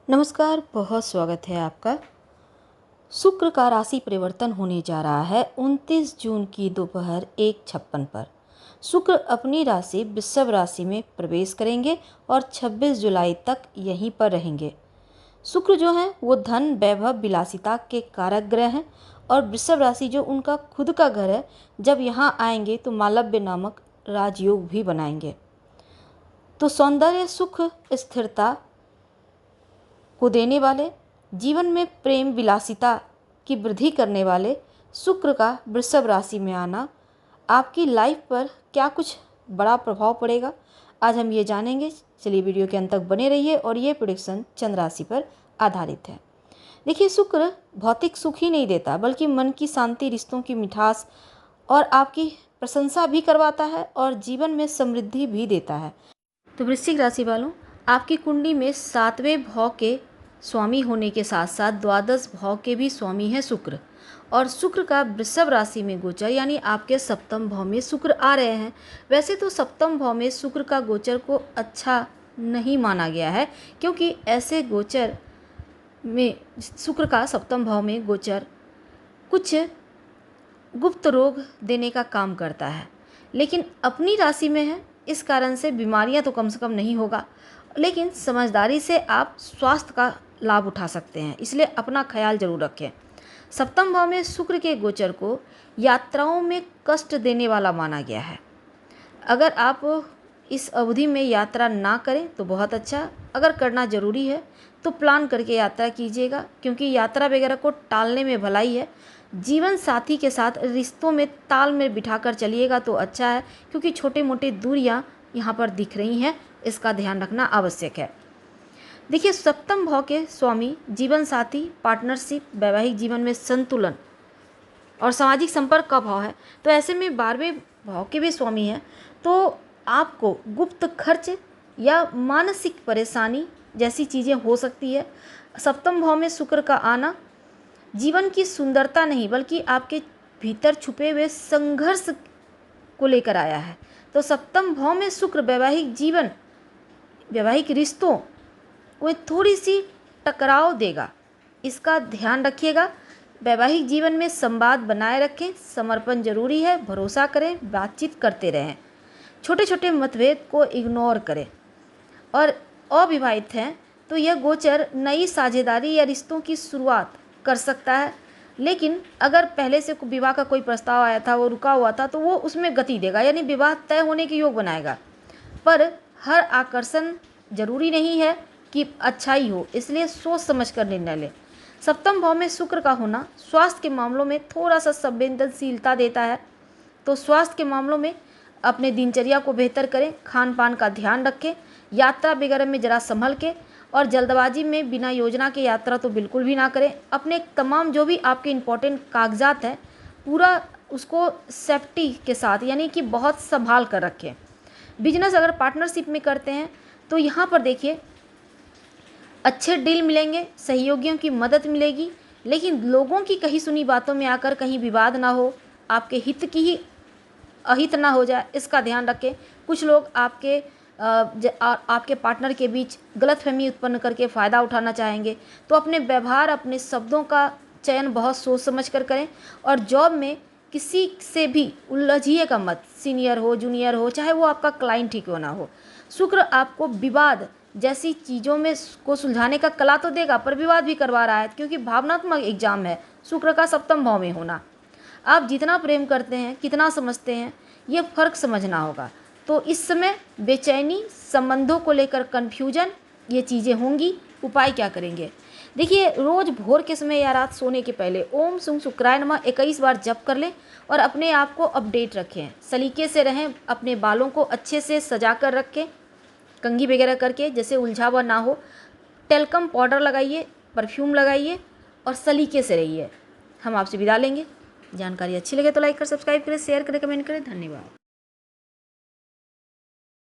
नमस्कार, बहुत स्वागत है आपका। शुक्र का राशि परिवर्तन होने जा रहा है 29 जून की दोपहर 1:56 पर। शुक्र अपनी राशि वृषभ राशि में प्रवेश करेंगे और 26 जुलाई तक यहीं पर रहेंगे। शुक्र जो है वो धन, वैभव, विलासिता के कारक ग्रह हैं और वृषभ राशि जो उनका खुद का घर है, जब यहाँ आएंगे तो मालव्य नामक राजयोग भी बनाएंगे। तो सौंदर्य, सुख, स्थिरता को देने वाले, जीवन में प्रेम विलासिता की वृद्धि करने वाले शुक्र का वृषभ राशि में आना आपकी लाइफ पर क्या कुछ बड़ा प्रभाव पड़ेगा, आज हम ये जानेंगे। चलिए वीडियो के अंत तक बने रहिए। और ये प्रेडिक्शन चंद्र राशि पर आधारित है। देखिए, शुक्र भौतिक सुख ही नहीं देता बल्कि मन की शांति, रिश्तों की मिठास और आपकी प्रशंसा भी करवाता है और जीवन में समृद्धि भी देता है। तो वृश्चिक राशि वालों, आपकी कुंडली में 7वें भाव के स्वामी होने के साथ साथ द्वादश भाव के भी स्वामी हैं शुक्र। और शुक्र का वृषभ राशि में गोचर यानी आपके सप्तम भाव में शुक्र आ रहे हैं। वैसे तो सप्तम भाव में शुक्र का गोचर को अच्छा नहीं माना गया है, क्योंकि ऐसे गोचर में शुक्र का सप्तम भाव में गोचर कुछ गुप्त रोग देने का काम करता है, लेकिन अपनी राशि में है, इस कारण से बीमारियां तो कम से कम नहीं होगा, लेकिन समझदारी से आप स्वास्थ्य का लाभ उठा सकते हैं, इसलिए अपना ख्याल जरूर रखें। सप्तम भाव में शुक्र के गोचर को यात्राओं में कष्ट देने वाला माना गया है। अगर आप इस अवधि में यात्रा ना करें तो बहुत अच्छा, अगर करना जरूरी है तो प्लान करके यात्रा कीजिएगा, क्योंकि यात्रा वगैरह को टालने में भलाई है। जीवन साथी के साथ रिश्तों में तालमेल बिठाकर चलिएगा तो अच्छा है, क्योंकि छोटे मोटे दूरियां यहाँ पर दिख रही हैं, इसका ध्यान रखना आवश्यक है। देखिए, सप्तम भाव के स्वामी जीवन साथी, पार्टनरशिप, वैवाहिक जीवन में संतुलन और सामाजिक संपर्क का भाव है। तो ऐसे में 12वें भाव के भी स्वामी हैं, तो आपको गुप्त खर्च या मानसिक परेशानी जैसी चीज़ें हो सकती है। सप्तम भाव में शुक्र का आना जीवन की सुंदरता नहीं बल्कि आपके भीतर छुपे हुए संघर्ष को लेकर आया है। तो सप्तम भाव में शुक्र वैवाहिक जीवन, वैवाहिक रिश्तों को थोड़ी सी टकराव देगा, इसका ध्यान रखिएगा। वैवाहिक जीवन में संवाद बनाए रखें, समर्पण जरूरी है, भरोसा करें, बातचीत करते रहें, छोटे छोटे मतभेद को इग्नोर करें। और अविवाहित हैं तो यह गोचर नई साझेदारी या रिश्तों की शुरुआत कर सकता है, लेकिन अगर पहले से विवाह का कोई प्रस्ताव आया था, वो रुका हुआ था, तो वो उसमें गति देगा, यानी विवाह तय होने के योग बनाएगा। पर हर आकर्षण जरूरी नहीं है कि अच्छा ही हो, इसलिए सोच समझ कर निर्णय लें। सप्तम भाव में शुक्र का होना स्वास्थ्य के मामलों में थोड़ा सा संवेदनशीलता देता है, तो स्वास्थ्य के मामलों में अपने दिनचर्या को बेहतर करें, खान पान का ध्यान रखें, यात्रा वगैरह में ज़रा संभल के, और जल्दबाजी में बिना योजना के यात्रा तो बिल्कुल भी ना करें। अपने तमाम जो भी आपके इम्पोर्टेंट कागजात हैं पूरा उसको सेफ्टी के साथ यानी कि बहुत संभाल कर रखें। बिजनेस अगर पार्टनरशिप में करते हैं तो यहाँ पर देखिए अच्छे डील मिलेंगे, सहयोगियों की मदद मिलेगी, लेकिन लोगों की कही सुनी बातों में आकर कहीं विवाद ना हो, आपके हित की ही अहित ना हो जाए, इसका ध्यान रखें। कुछ लोग आपके पार्टनर के बीच गलतफहमी उत्पन्न करके फ़ायदा उठाना चाहेंगे, तो अपने व्यवहार, अपने शब्दों का चयन बहुत सोच समझ कर करें। और जॉब में किसी से भी उलझिएगा मत, सीनियर हो, जूनियर हो, चाहे वो आपका क्लाइंट ही क्यों ना हो। शुक्र आपको विवाद जैसी चीज़ों में को सुलझाने का कला तो देगा, पर विवाद भी करवा रहा है, क्योंकि भावनात्मक एग्जाम है शुक्र का सप्तम भाव में होना। आप जितना प्रेम करते हैं, कितना समझते हैं, ये फ़र्क समझना होगा। तो इस समय बेचैनी, संबंधों को लेकर कन्फ्यूजन, ये चीज़ें होंगी। उपाय क्या करेंगे? देखिए, रोज़ भोर के समय या रात सोने के पहले ओम सुं शुक्राय नमः 21 बार जप कर लें और अपने आप को अपडेट रखें, सलीके से रहें, अपने बालों को अच्छे से सजा कर रखें, कंघी वगैरह करके, जैसे उलझा हुआ ना हो। टेल्कम पाउडर लगाइए, परफ्यूम लगाइए और सलीके से रहिए। हम आपसे विदा लेंगे। जानकारी अच्छी लगे तो लाइक कर, सब्सक्राइब करें, शेयर करें, कमेंट करें। धन्यवाद।